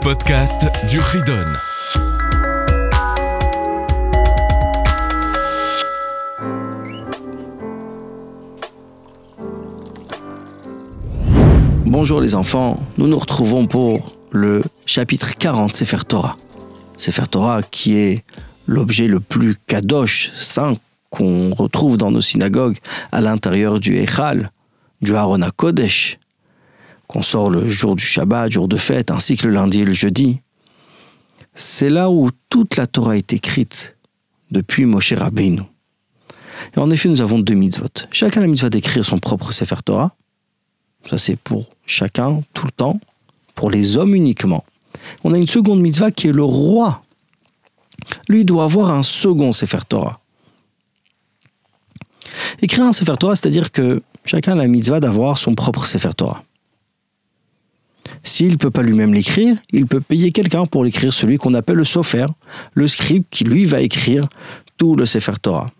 podcast du Ridon. Bonjour les enfants, nous nous retrouvons pour le chapitre 40 Sefer Torah. Sefer Torah qui est l'objet le plus kadosh, saint, qu'on retrouve dans nos synagogues à l'intérieur du Eichal, du Aron HaKodesh, qu'on sort le jour du Shabbat, jour de fête, ainsi que le lundi et le jeudi. C'est là où toute la Torah est écrite depuis Moshe Rabbeinu. Et en effet, nous avons 2 mitzvot. Chacun a la mitzvah d'écrire son propre Sefer Torah. Ça, c'est pour chacun, tout le temps, pour les hommes uniquement. On a une seconde mitzvah qui est le roi. Lui doit avoir un second Sefer Torah. Écrire un Sefer Torah, c'est-à-dire que chacun a la mitzvah d'avoir son propre Sefer Torah. S'il ne peut pas lui-même l'écrire, il peut payer quelqu'un pour l'écrire, celui qu'on appelle le sofer, le scribe qui lui va écrire tout le Sefer Torah.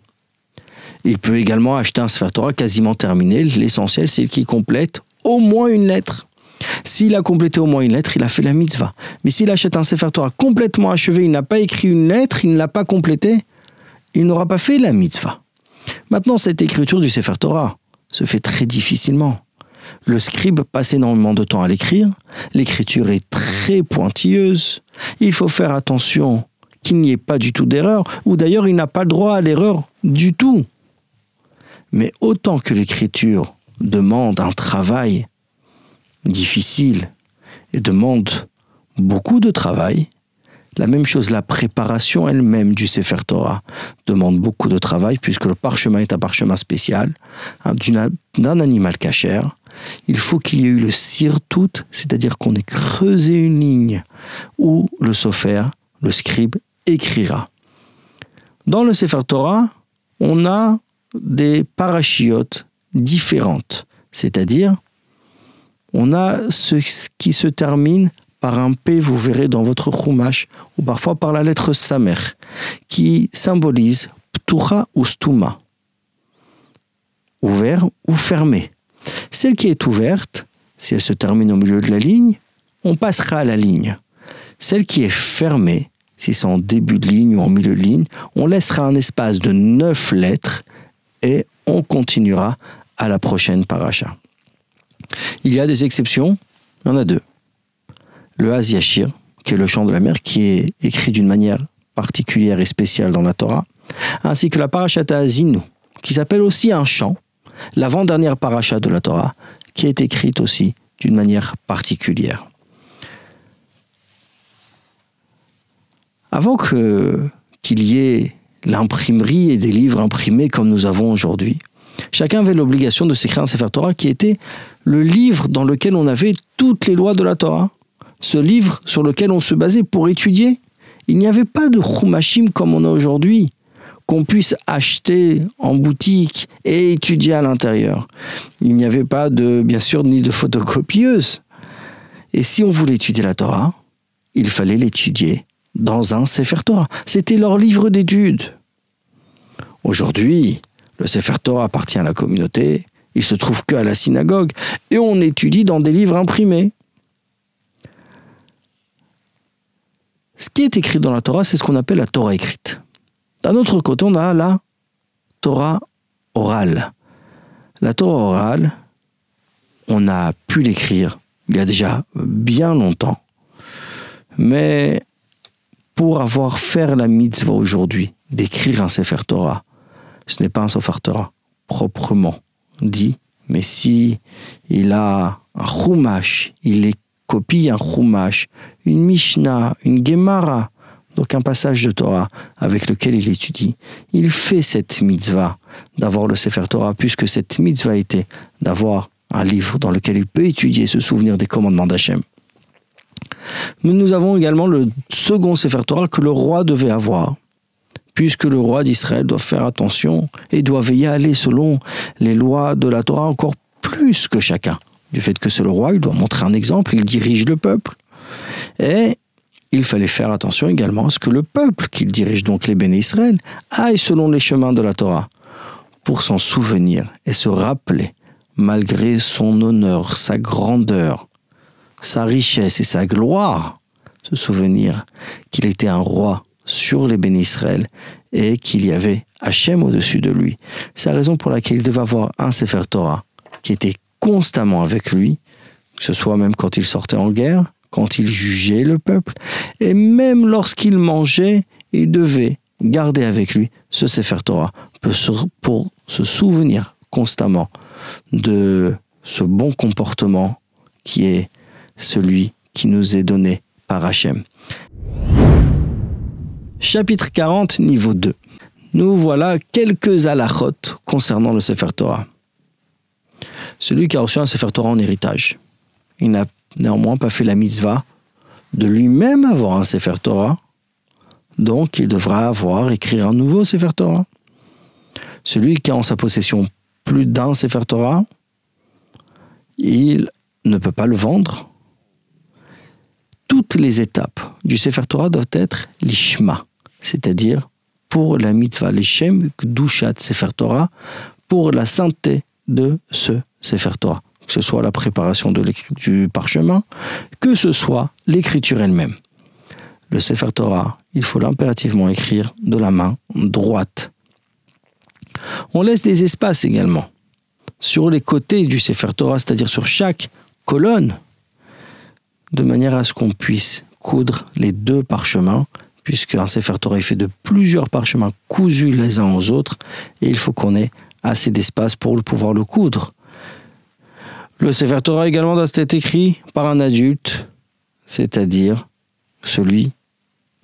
Il peut également acheter un Sefer Torah quasiment terminé. L'essentiel, c'est qu'il complète au moins une lettre. S'il a complété au moins une lettre, il a fait la mitzvah. Mais s'il achète un Sefer Torah complètement achevé, il n'a pas écrit une lettre, il ne l'a pas complété, il n'aura pas fait la mitzvah. Maintenant, cette écriture du Sefer Torah se fait très difficilement. Le scribe passe énormément de temps à l'écrire, l'écriture est très pointilleuse, il faut faire attention qu'il n'y ait pas du tout d'erreur, ou d'ailleurs il n'a pas le droit à l'erreur du tout. Mais autant que l'écriture demande un travail difficile et demande beaucoup de travail, la même chose, la préparation elle-même du Sefer Torah demande beaucoup de travail, puisque le parchemin est un parchemin spécial, d'un animal cachère. Il faut qu'il y ait eu le sirtout, c'est-à-dire qu'on ait creusé une ligne où le sofer, le scribe, écrira. Dans le Sefer Torah, on a des parachiotes différentes, c'est-à-dire on a ce qui se termine par un P, vous verrez dans votre chumash, ou parfois par la lettre Samer, qui symbolise Ptucha ou Stuma, ouvert ou fermé. Celle qui est ouverte, si elle se termine au milieu de la ligne, on passera à la ligne. Celle qui est fermée, si c'est en début de ligne ou en milieu de ligne, on laissera un espace de 9 lettres et on continuera à la prochaine paracha. Il y a des exceptions, il y en a 2. Le Az Yashir, qui est le chant de la mer, qui est écrit d'une manière particulière et spéciale dans la Torah, ainsi que la parashat Ha'azinu, qui s'appelle aussi un chant, l'avant-dernière paracha de la Torah, qui est écrite aussi d'une manière particulière. Avant qu'il y ait l'imprimerie et des livres imprimés comme nous avons aujourd'hui, chacun avait l'obligation de s'écrire un Sefer Torah qui était le livre dans lequel on avait toutes les lois de la Torah. Ce livre sur lequel on se basait pour étudier. Il n'y avait pas de chumashim comme on a aujourd'hui, qu'on puisse acheter en boutique et étudier à l'intérieur. Il n'y avait pas bien sûr, ni de photocopieuse. Et si on voulait étudier la Torah, il fallait l'étudier dans un Sefer Torah. C'était leur livre d'études. Aujourd'hui, le Sefer Torah appartient à la communauté, il se trouve qu'à la synagogue, et on étudie dans des livres imprimés. Ce qui est écrit dans la Torah, c'est ce qu'on appelle la Torah écrite. D'un autre côté, on a la Torah orale. La Torah orale, on a pu l'écrire il y a déjà bien longtemps. Mais pour avoir fait la mitzvah aujourd'hui, d'écrire un Sefer Torah, ce n'est pas un Sefer Torah proprement dit, mais si il a un chumash, il est copie un chumash, une mishnah, une gemara, donc un passage de Torah avec lequel il étudie. Il fait cette mitzvah d'avoir le Sefer Torah, puisque cette mitzvah était d'avoir un livre dans lequel il peut étudier et se souvenir des commandements d'Hachem. Mais nous avons également le second Sefer Torah que le roi devait avoir, puisque le roi d'Israël doit faire attention et doit veiller à aller selon les lois de la Torah encore plus que chacun. Du fait que c'est le roi, il doit montrer un exemple, il dirige le peuple. Et il fallait faire attention également à ce que le peuple qu'il dirige, donc les Béné Israël, aille selon les chemins de la Torah, pour s'en souvenir et se rappeler, malgré son honneur, sa grandeur, sa richesse et sa gloire, se souvenir qu'il était un roi sur les bénis Israël et qu'il y avait Hachem au-dessus de lui. C'est la raison pour laquelle il devait avoir un Sefer Torah qui était constamment avec lui, que ce soit même quand il sortait en guerre, quand il jugeait le peuple, et même lorsqu'il mangeait, il devait garder avec lui ce Sefer Torah pour se souvenir constamment de ce bon comportement qui est celui qui nous est donné par Hachem. Chapitre 40, niveau 2. Nous voilà quelques halachot concernant le Sefer Torah. Celui qui a reçu un Sefer Torah en héritage, il n'a néanmoins pas fait la mitzvah de lui-même avoir un Sefer Torah, donc il devra écrire un nouveau Sefer Torah. Celui qui a en sa possession plus d'un Sefer Torah, il ne peut pas le vendre. Toutes les étapes du Sefer Torah doivent être l'ishma, c'est-à-dire pour la mitzvah, l'Shem Kedushat Sefer Torah, pour la sainteté de ce Sefer Torah, que ce soit la préparation du parchemin, que ce soit l'écriture elle-même. Le Sefer Torah, il faut l'impérativement écrire de la main droite. On laisse des espaces également sur les côtés du Sefer Torah, c'est-à-dire sur chaque colonne, de manière à ce qu'on puisse coudre les deux parchemins, puisque un Sefer Torah est fait de plusieurs parchemins cousus les uns aux autres, et il faut qu'on ait assez d'espace pour pouvoir le coudre. Le Sefer Torah également doit être écrit par un adulte, c'est-à-dire celui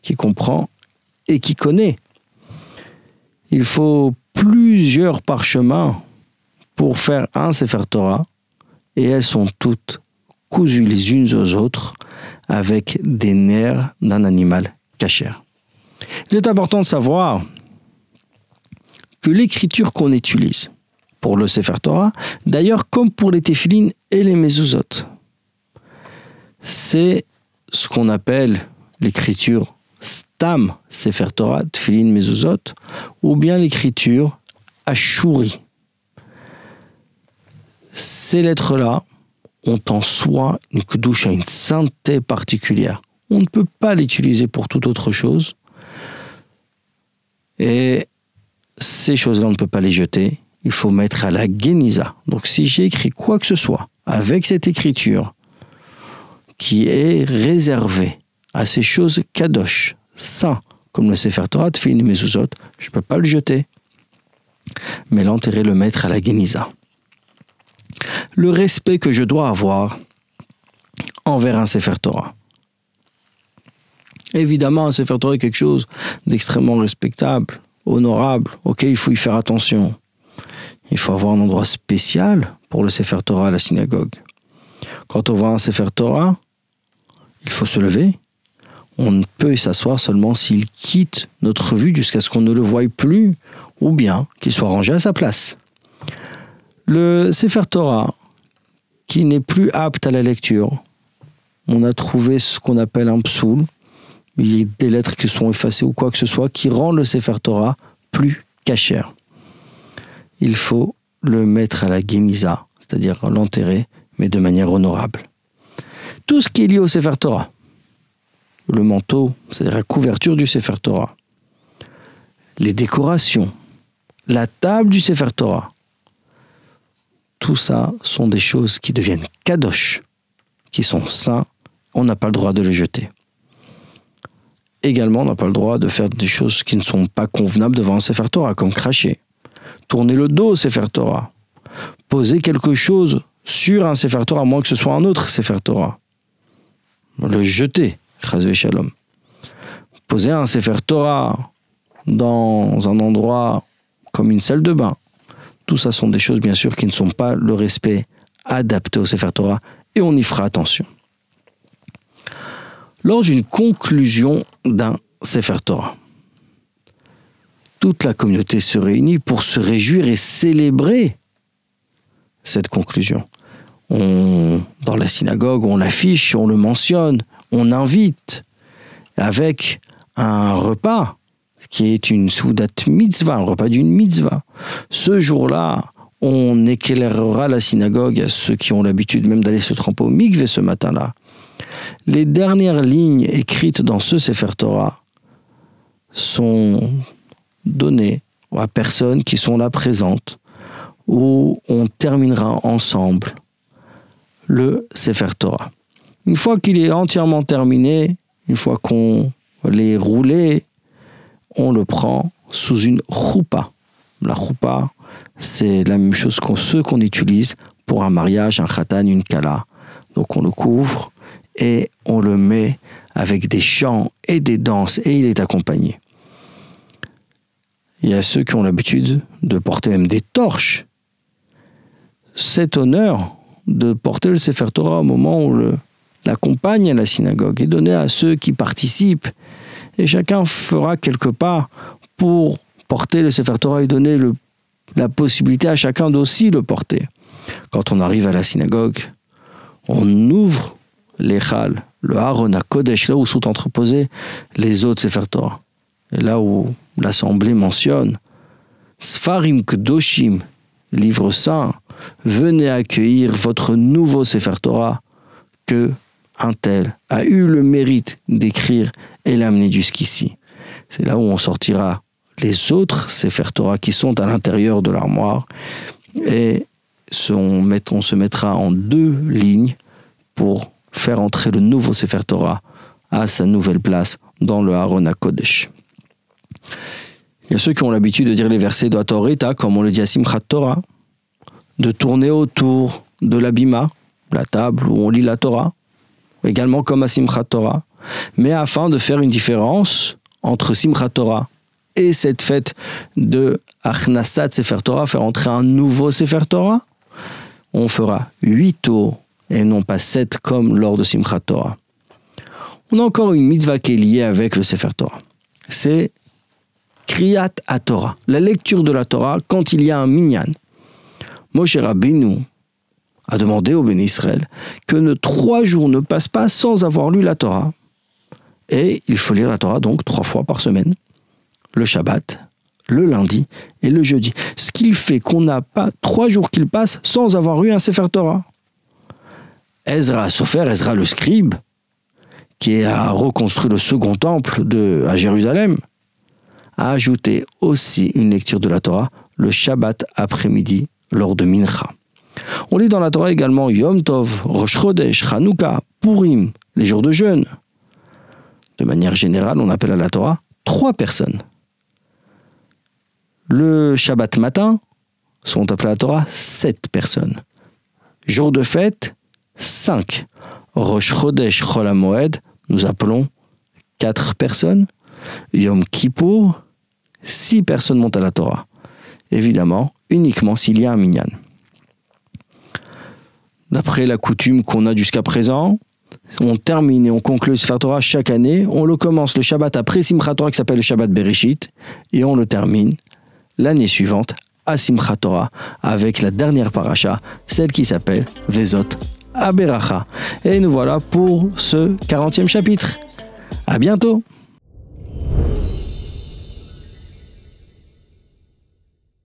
qui comprend et qui connaît. Il faut plusieurs parchemins pour faire un Sefer Torah, et elles sont toutes cousues les unes aux autres avec des nerfs d'un animal cachère. Il est important de savoir que l'écriture qu'on utilise pour le Sefer Torah, d'ailleurs comme pour les téphilines et les mezuzot, c'est ce qu'on appelle l'écriture Stam Sefer Torah, Tfilin, Mezuzot, ou bien l'écriture Ashuri. Ces lettres-là ont en soi une kedusha, une sainteté particulière. On ne peut pas l'utiliser pour toute autre chose. Et ces choses-là, on ne peut pas les jeter. Il faut mettre à la Geniza. Donc si j'ai écrit quoi que ce soit avec cette écriture qui est réservée à ces choses kadosh, saints, comme le Sefer Torah, Tfilin et Mezuzot, je ne peux pas le jeter, mais l'enterrer, le mettre à la Geniza. Le respect que je dois avoir envers un Sefer Torah. Évidemment, un Sefer Torah est quelque chose d'extrêmement respectable, honorable, auquel il faut y faire attention. Il faut avoir un endroit spécial pour le Sefer Torah à la synagogue. Quand on voit un Sefer Torah, il faut se lever. On ne peut y s'asseoir seulement s'il quitte notre vue jusqu'à ce qu'on ne le voie plus, ou bien qu'il soit rangé à sa place. Le Sefer Torah, qui n'est plus apte à la lecture, on a trouvé ce qu'on appelle un psoul, il y a des lettres qui sont effacées ou quoi que ce soit, qui rend le Sefer Torah plus cachère. Il faut le mettre à la Geniza, c'est-à-dire l'enterrer, mais de manière honorable. Tout ce qui est lié au Sefer Torah, le manteau, c'est-à-dire la couverture du Sefer Torah, les décorations, la table du Sefer Torah, tout ça sont des choses qui deviennent kadosh, qui sont saints, on n'a pas le droit de les jeter. Également, on n'a pas le droit de faire des choses qui ne sont pas convenables devant un Sefer Torah, comme cracher, tourner le dos au Sefer Torah, poser quelque chose sur un Sefer Torah, à moins que ce soit un autre Sefer Torah, le jeter, chas v'shalom. Poser un Sefer Torah dans un endroit comme une salle de bain, tout ça sont des choses bien sûr qui ne sont pas le respect adapté au Sefer Torah, et on y fera attention. Lors d'une conclusion d'un Sefer Torah, toute la communauté se réunit pour se réjouir et célébrer cette conclusion. Dans la synagogue, on l'affiche, on le mentionne, on invite avec un repas qui est une soudat mitzvah, un repas d'une mitzvah. Ce jour-là, on éclairera la synagogue à ceux qui ont l'habitude même d'aller se tremper au mikvé ce matin-là. Les dernières lignes écrites dans ce Sefer Torah sont données aux personnes qui sont là présentes, où on terminera ensemble le Sefer Torah. Une fois qu'il est entièrement terminé, une fois qu'on l'ait roulé, on le prend sous une choupa. La choupa, c'est la même chose que ce qu'on utilise pour un mariage, un khatan, une kala. Donc on le couvre et on le met avec des chants et des danses et il est accompagné. Il y a ceux qui ont l'habitude de porter même des torches. Cet honneur de porter le Sefer Torah au moment où l'accompagne à la synagogue est donné à ceux qui participent. Et chacun fera quelque part pour porter le Sefer Torah et donner la possibilité à chacun d'aussi le porter. Quand on arrive à la synagogue, on ouvre l'Echal, le Aron HaKodesh, là où sont entreposés les autres Sefer Torah. Et là où l'Assemblée mentionne Sfarim Kedoshim, livre saint, venez accueillir votre nouveau Sefer Torah que un tel a eu le mérite d'écrire et l'amener jusqu'ici. C'est là où on sortira les autres Sefer Torah qui sont à l'intérieur de l'armoire et on se mettra en 2 lignes pour faire entrer le nouveau Sefer Torah à sa nouvelle place dans le Aron HaKodesh. Il y a ceux qui ont l'habitude de dire les versets de la Torah, comme on le dit à Simchat Torah, de tourner autour de l'abima, la table où on lit la Torah, également comme à Simchat Torah, mais afin de faire une différence entre Simchat Torah et cette fête de Achnasat Sefer Torah, faire entrer un nouveau Sefer Torah, on fera 8 tours et non pas 7 comme lors de Simchat Torah. On a encore une mitzvah qui est liée avec le Sefer Torah. C'est Kriyat HaTorah, la lecture de la Torah quand il y a un minyan. Moshe Rabbeinu a demandé au Béni Israël que 3 jours ne passent pas sans avoir lu la Torah. Et il faut lire la Torah donc 3 fois par semaine, le Shabbat, le lundi et le jeudi. Ce qui fait qu'on n'a pas 3 jours qu'ils passent sans avoir eu un Sefer Torah. Ezra Sofer, Ezra le scribe, qui a reconstruit le second temple à Jérusalem, a ajouté aussi une lecture de la Torah le Shabbat après-midi lors de Mincha. On lit dans la Torah également Yom Tov, Rosh Chodesh, Hanouka, Purim, les jours de jeûne. De manière générale, on appelle à la Torah 3 personnes. Le Shabbat matin sont appelés à la Torah 7 personnes. Jour de fête, 5. Rosh Chodesh, Chol HaMoed, nous appelons 4 personnes. Yom Kippour, 6 personnes montent à la Torah. Évidemment, uniquement s'il y a un minyan. D'après la coutume qu'on a jusqu'à présent, on termine et on conclut le Sefer Torah chaque année. On le commence le Shabbat après Simchat Torah qui s'appelle le Shabbat Bereshit et on le termine l'année suivante à Simchat Torah avec la dernière paracha, celle qui s'appelle Vezot HaBeracha. Et nous voilà pour ce 40e chapitre. À bientôt.